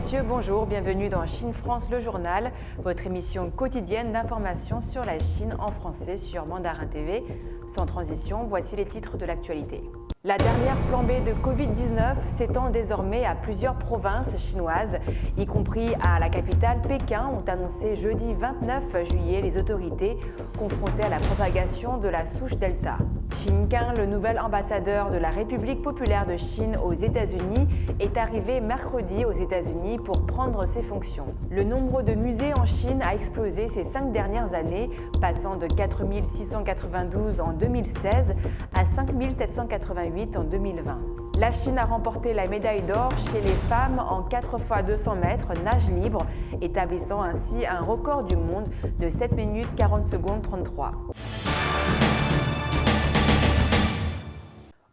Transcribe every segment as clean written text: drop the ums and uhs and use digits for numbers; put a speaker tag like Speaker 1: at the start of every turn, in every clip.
Speaker 1: messieurs, bonjour, bienvenue dans Chine France le journal, votre émission quotidienne d'information sur la Chine en français sur Mandarin TV. Sans transition, voici les titres de l'actualité. La dernière flambée de Covid-19 s'étend désormais à plusieurs provinces chinoises, y compris à la capitale Pékin, ont annoncé jeudi 29 juillet les autorités confrontées à la propagation de la souche Delta. Qin Gang, le nouvel ambassadeur de la République populaire de Chine aux États-Unis, est arrivé mercredi aux États-Unis pour prendre ses fonctions. Le nombre de musées en Chine a explosé ces 5 dernières années, passant de 4 692 en 2016 à 5 788 en 2020. La Chine a remporté la médaille d'or chez les femmes en 4 x 200 mètres nage libre, établissant ainsi un record du monde de 7 minutes 40 secondes 33.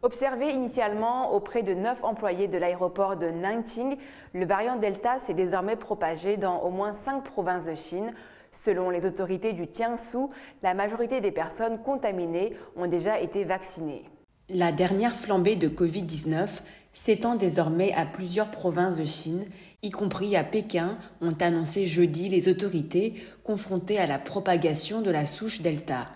Speaker 1: Observé initialement auprès de 9 employés de l'aéroport de Nanjing, le variant Delta s'est désormais propagé dans au moins 5 provinces de Chine. Selon les autorités du Jiangsu, la majorité des personnes contaminées ont déjà été vaccinées. La dernière flambée de Covid-19 s'étend désormais à plusieurs provinces de Chine, y compris à Pékin, ont annoncé jeudi les autorités confrontées à la propagation de la souche Delta.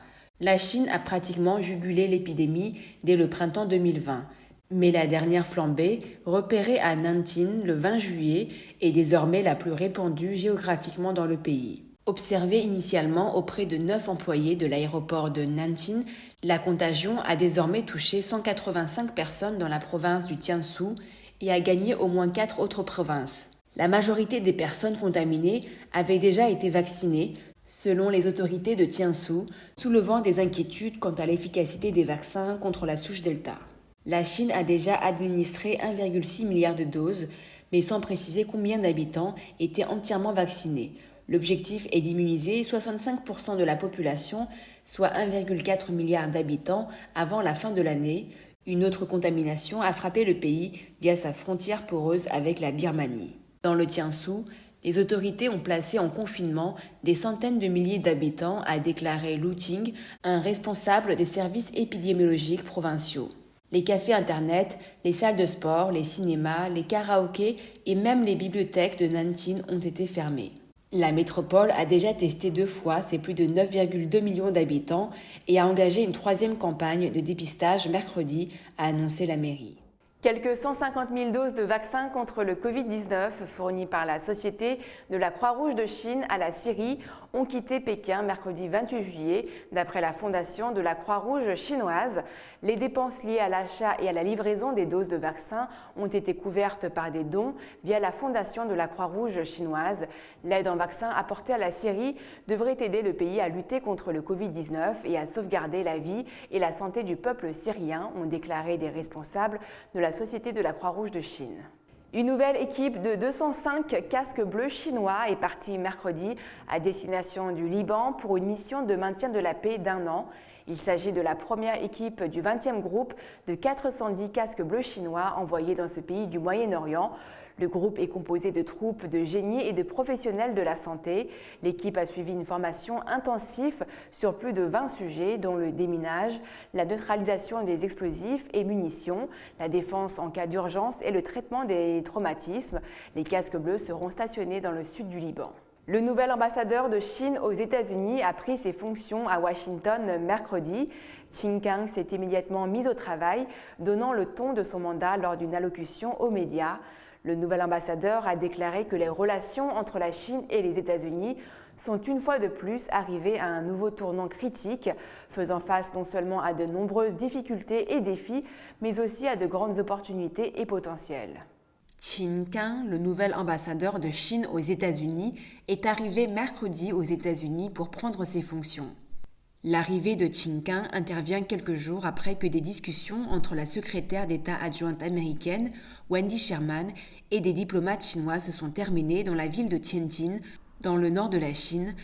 Speaker 1: La Chine a pratiquement jugulé l'épidémie dès le printemps 2020. Mais la dernière flambée, repérée à Nanjing le 20 juillet, est désormais la plus répandue géographiquement dans le pays. Observée initialement auprès de 9 employés de l'aéroport de Nanjing, la contagion a désormais touché 185 personnes dans la province du Jiangsu et a gagné au moins 4 autres provinces. La majorité des personnes contaminées avaient déjà été vaccinées, selon les autorités de Jiangsu, soulevant des inquiétudes quant à l'efficacité des vaccins contre la souche Delta. La Chine a déjà administré 1,6 milliard de doses, mais sans préciser combien d'habitants étaient entièrement vaccinés. L'objectif est d'immuniser 65% de la population, soit 1,4 milliard d'habitants, avant la fin de l'année. Une autre contamination a frappé le pays via sa frontière poreuse avec la Birmanie. Dans le Jiangsu, les autorités ont placé en confinement des centaines de milliers d'habitants, a déclaré Lu Qing, un responsable des services épidémiologiques provinciaux. Les cafés internet, les salles de sport, les cinémas, les karaokés et même les bibliothèques de Nanjing ont été fermés. La métropole a déjà testé 2 fois ses plus de 9,2 millions d'habitants et a engagé une 3e campagne de dépistage mercredi, a annoncé la mairie. Quelques 150 000 doses de vaccins contre le Covid-19 fournies par la Société de la Croix-Rouge de Chine à la Syrie ont quitté Pékin mercredi 28 juillet, d'après la Fondation de la Croix-Rouge chinoise. Les dépenses liées à l'achat et à la livraison des doses de vaccins ont été couvertes par des dons via la Fondation de la Croix-Rouge chinoise. L'aide en vaccins apportée à la Syrie devrait aider le pays à lutter contre le Covid-19 et à sauvegarder la vie et la santé du peuple syrien, ont déclaré des responsables de la Société de la Croix-Rouge de Chine. Une nouvelle équipe de 205 casques bleus chinois est partie mercredi à destination du Liban pour une mission de maintien de la paix d'1 an. Il s'agit de la première équipe du 20e groupe de 410 casques bleus chinois envoyés dans ce pays du Moyen-Orient. Le groupe est composé de troupes de génies et de professionnels de la santé. L'équipe a suivi une formation intensive sur plus de 20 sujets, dont le déminage, la neutralisation des explosifs et munitions, la défense en cas d'urgence et le traitement des traumatismes. Les casques bleus seront stationnés dans le sud du Liban. Le nouvel ambassadeur de Chine aux États-Unis a pris ses fonctions à Washington mercredi. Qin Gang s'est immédiatement mis au travail, donnant le ton de son mandat lors d'une allocution aux médias. Le nouvel ambassadeur a déclaré que les relations entre la Chine et les États-Unis sont une fois de plus arrivées à un nouveau tournant critique, faisant face non seulement à de nombreuses difficultés et défis, mais aussi à de grandes opportunités et potentiels. Qin Gang, le nouvel ambassadeur de Chine aux États-Unis, est arrivé mercredi aux États-Unis pour prendre ses fonctions. L'arrivée de Qin Gang intervient quelques jours après que des discussions entre la secrétaire d'État adjointe américaine, Wendy Sherman, et des diplomates chinois se sont terminées dans la ville de Tianjin, dans le nord de la Chine,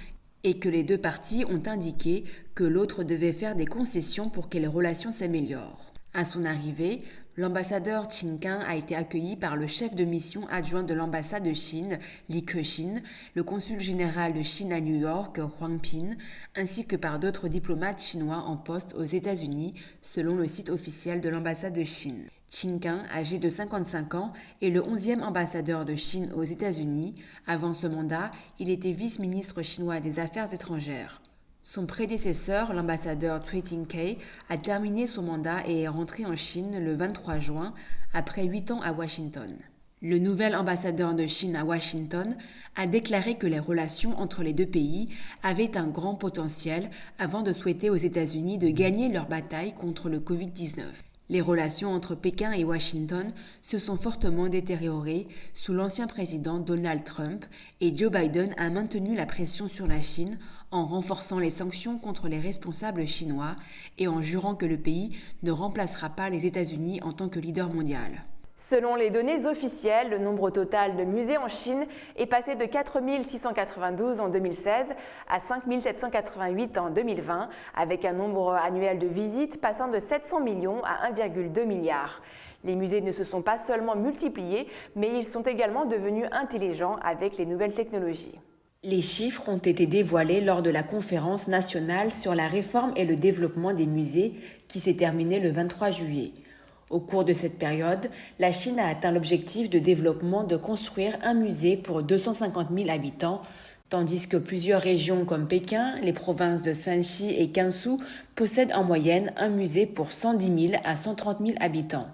Speaker 1: et que les 2 parties ont indiqué que l'autre devait faire des concessions pour que les relations s'améliorent. À son arrivée, l'ambassadeur Qin Gang a été accueilli par le chef de mission adjoint de l'ambassade de Chine, Li Kexin, le consul général de Chine à New York, Huang Pin, ainsi que par d'autres diplomates chinois en poste aux États-Unis, selon le site officiel de l'ambassade de Chine.
Speaker 2: Qin Gang, âgé de 55 ans, est le 11e ambassadeur de Chine aux États-Unis. Avant ce mandat, il était vice-ministre chinois des Affaires étrangères. Son prédécesseur, l'ambassadeur Cui Tingkei, a terminé son mandat et est rentré en Chine le 23 juin, après 8 ans à Washington. Le nouvel ambassadeur de Chine à Washington a déclaré que les relations entre les deux pays avaient un grand potentiel avant de souhaiter aux États-Unis de gagner leur bataille contre le Covid-19. Les relations entre Pékin et Washington se sont fortement détériorées sous l'ancien président Donald Trump et Joe Biden a maintenu la pression sur la Chine en renforçant les sanctions contre les responsables chinois et en jurant que le pays ne remplacera pas les États-Unis en tant que leader mondial.
Speaker 1: Selon les données officielles, le nombre total de musées en Chine est passé de 4 692 en 2016 à 5 788 en 2020, avec un nombre annuel de visites passant de 700 millions à 1,2 milliard. Les musées ne se sont pas seulement multipliés, mais ils sont également devenus intelligents avec les nouvelles technologies.
Speaker 2: Les chiffres ont été dévoilés lors de la conférence nationale sur la réforme et le développement des musées qui s'est terminée le 23 juillet. Au cours de cette période, la Chine a atteint l'objectif de développement de construire un musée pour 250 000 habitants, tandis que plusieurs régions comme Pékin, les provinces de Shanxi et Gansu possèdent en moyenne un musée pour 110 000 à 130 000 habitants.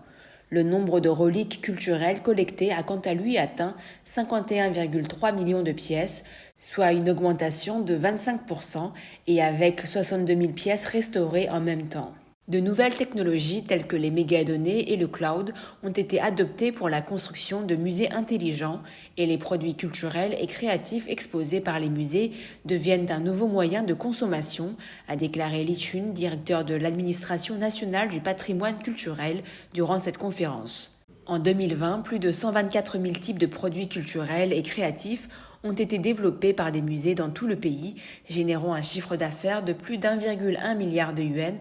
Speaker 2: Le nombre de reliques culturelles collectées a quant à lui atteint 51,3 millions de pièces, soit une augmentation de 25% et avec 62 000 pièces restaurées en même temps. De nouvelles technologies telles que les mégadonnées et le cloud ont été adoptées pour la construction de musées intelligents et les produits culturels et créatifs exposés par les musées deviennent un nouveau moyen de consommation, a déclaré Li Chun, directeur de l'administration nationale du patrimoine culturel, durant cette conférence. En 2020, plus de 124 000 types de produits culturels et créatifs ont été développés par des musées dans tout le pays, générant un chiffre d'affaires de plus d'1,1 milliard de yuans,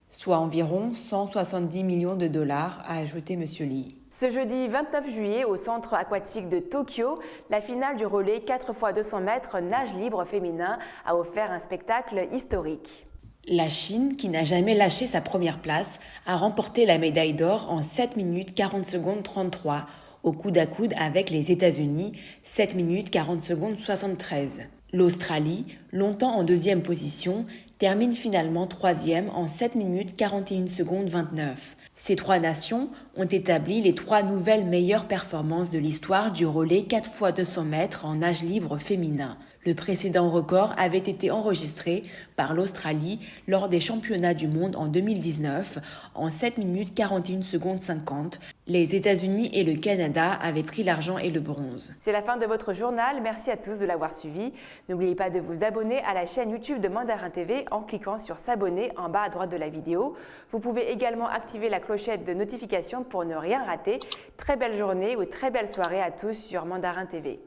Speaker 2: soit environ 170 millions de dollars, a ajouté M. Li.
Speaker 1: Ce jeudi 29 juillet, au centre aquatique de Tokyo, la finale du relais 4x200 mètres nage libre féminin a offert un spectacle historique.
Speaker 2: La Chine, qui n'a jamais lâché sa première place, a remporté la médaille d'or en 7 minutes 40 secondes 33, au coude à coude avec les États-Unis, 7 minutes 40 secondes 73. L'Australie, longtemps en deuxième position, termine finalement troisième en 7 minutes 41 secondes 29. Ces trois nations ont établi les trois nouvelles meilleures performances de l'histoire du relais 4x200 mètres en nage libre féminin. Le précédent record avait été enregistré par l'Australie lors des championnats du monde en 2019 en 7 minutes 41 secondes 50. Les États-Unis et le Canada avaient pris l'argent et le bronze.
Speaker 1: C'est la fin de votre journal. Merci à tous de l'avoir suivi. N'oubliez pas de vous abonner à la chaîne YouTube de Mandarin TV en cliquant sur s'abonner en bas à droite de la vidéo. Vous pouvez également activer la clochette de notification pour ne rien rater. Très belle journée ou très belle soirée à tous sur Mandarin TV.